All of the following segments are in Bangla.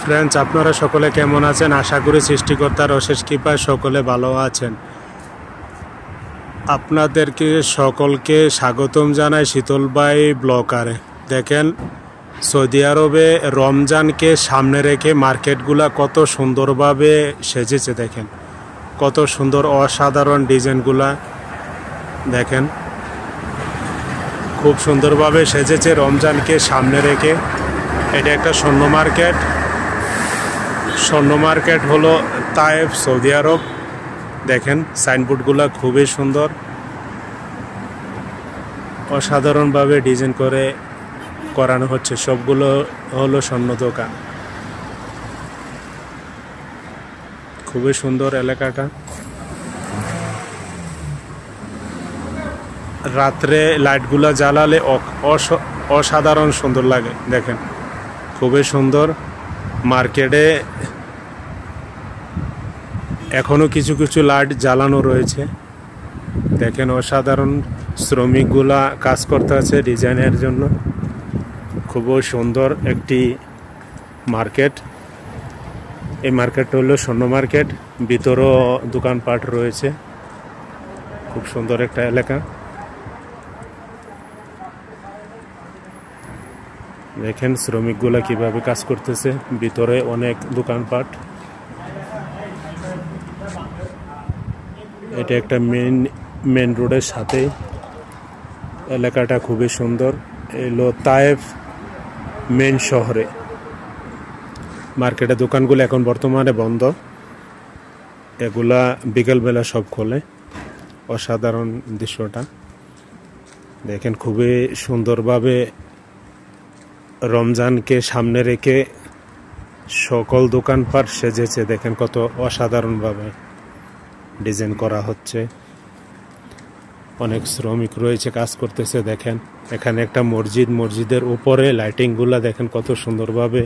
ফ্রেন্ডস, আপনারা সকলে কেমন আছেন? আশা করি সৃষ্টিকর্তার অশেষ কৃপায় সকলে ভালো আছেন। আপনাদেরকে সকলকে স্বাগতম জানাই শীতলবাই ব্লগারে। দেখেন, সৌদি আরবে রমজানকে সামনে রেখে মার্কেটগুলা কত সুন্দরভাবে সেজেছে। দেখেন কত সুন্দর অসাধারণ ডিজাইনগুলা। দেখেন খুব সুন্দরভাবে সেজেছে রমজানকে সামনে রেখে। এটা একটা স্বর্ণ মার্কেট। স্বর্ণ মার্কেট হলো তায়েফ, সৌদি আরব। দেখেন সাইনবোর্ডগুলো খুবই সুন্দর, অসাধারণভাবে ডিজাইন করে করানো হচ্ছে। সবগুলো হলো স্বর্ণ দোকান। খুবই সুন্দর এলাকাটা। রাত্রে লাইটগুলো জ্বালালে অসাধারণ সুন্দর লাগে। দেখেন খুবই সুন্দর। মার্কেটে এখনো কিছু কিছু লাইট জ্বালানো রয়েছে। দেখেন অসাধারণ শ্রমিকগুলা কাজ করতে আছে ডিজাইনের জন্য। খুবই সুন্দর একটি মার্কেট। এই মার্কেটটা হলো স্বর্ণ মার্কেট। ভিতরেও দোকানপাট রয়েছে। খুব সুন্দর একটা এলাকা। দেখেন শ্রমিকগুলা কিভাবে কাজ করতেছে। ভিতরে অনেক দোকানপাট। এটা একটা মেন রোডের সাথে এলাকাটা খুবই সুন্দর। এলো তায়েফ মেন শহরে। মার্কেটের দোকানগুলো এখন বর্তমানে বন্ধ। এগুলা বিকেলবেলা সব খোলে। অসাধারণ দৃশ্যটা দেখেন। খুবই সুন্দরভাবে রমজানকে সামনে রেখে সকল দোকানপাট সেজেছে। দেখেন কত অসাধারণভাবে ডিজাইন করা হচ্ছে। অনেক শ্রমিক রয়েছে, কাজ করতেছে। দেখেন এখানে একটা মসজিদ। মসজিদের উপরে লাইটিংগুলা দেখেন কত সুন্দরভাবে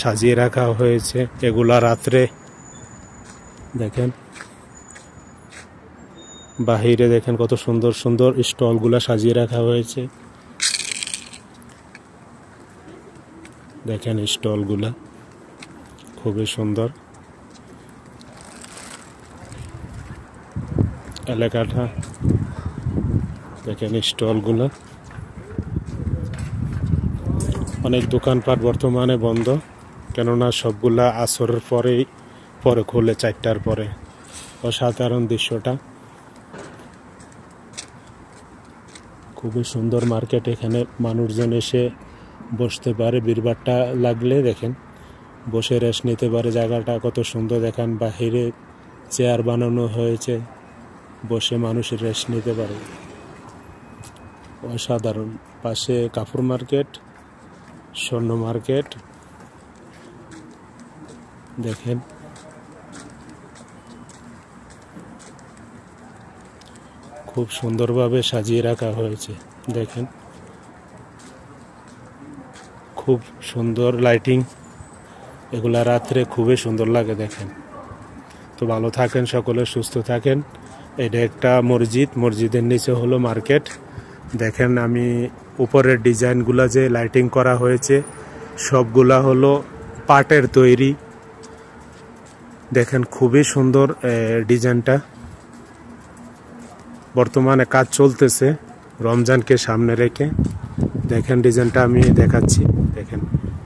সাজিয়ে রাখা হয়েছে। এগুলা রাত্রে দেখেন। বাহিরে দেখেন কত সুন্দর সুন্দর স্টলগুলা সাজিয়ে রাখা হয়েছে। দেখেন স্টলগুলা খুবই সুন্দর। এলাকাটা দেখেন স্টলগুলা। অনেক দোকানপাট বর্তমানে বন্ধ, কেননা সবগুলা আসরের পরে খোলে, 4টার পরে। অসাধারণ দৃশ্যটা। খুবই সুন্দর মার্কেট। এখানে মানুষজন এসে বসতে পারে। ভিড়ভাট্টা লাগলে দেখেন বসে রেস্ট নিতে পারে। জায়গাটা কত সুন্দর। দেখেন বাহিরে চেয়ার বানানো হয়েছে, বসে মানুষ রেস্ট নিতে পারে। অসাধারণ। পাশে কাপড় মার্কেট, স্বর্ণ মার্কেট। দেখেন খুব সুন্দরভাবে সাজিয়ে রাখা হয়েছে। দেখেন খুব সুন্দর লাইটিং। এগুলা রাত্রে খুবই সুন্দর লাগে। দেখেন তো ভালো থাকেন সকলে, সুস্থ থাকেন। এটা একটা মসজিদ। মসজিদের নিচে হলো মার্কেট। দেখেন আমি উপরের ডিজাইনগুলা যে লাইটিং করা হয়েছে সবগুলা হলো পাটের তৈরি। দেখেন খুবই সুন্দর ডিজাইনটা। বর্তমানে কাজ চলতেছে রমজানকে সামনে রেখে। দেখেন ডিজাইনটা আমি দেখাচ্ছি। দেখেন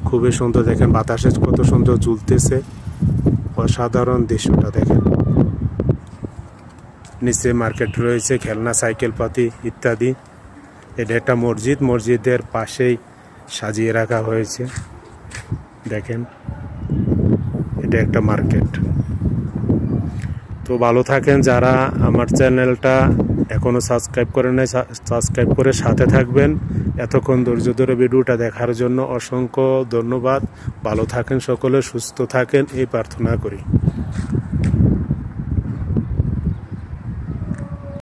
খুবই সুন্দর। দেখেন বাতাসে কত সুন্দর ঝুলতেছে। অসাধারণ দৃশ্যটা দেখেন। নিচে মার্কেট রয়েছে, খেলনা, সাইকেল পাতি ইত্যাদি। এটা একটা মসজিদ। মসজিদের পাশেই সাজিয়ে রাখা হয়েছে। দেখেন এটা একটা মার্কেট। তো ভালো থাকেন। যারা আমার চ্যানেলটা এখনো সাবস্ক্রাইব করে নাই, সাবস্ক্রাইব করে সাথে থাকবেন। এতক্ষণ ধৈর্য ধরে ভিডিওটা দেখার জন্য অসংখ্য ধন্যবাদ। ভালো থাকেন সকলে, সুস্থ থাকেন এই প্রার্থনা করি।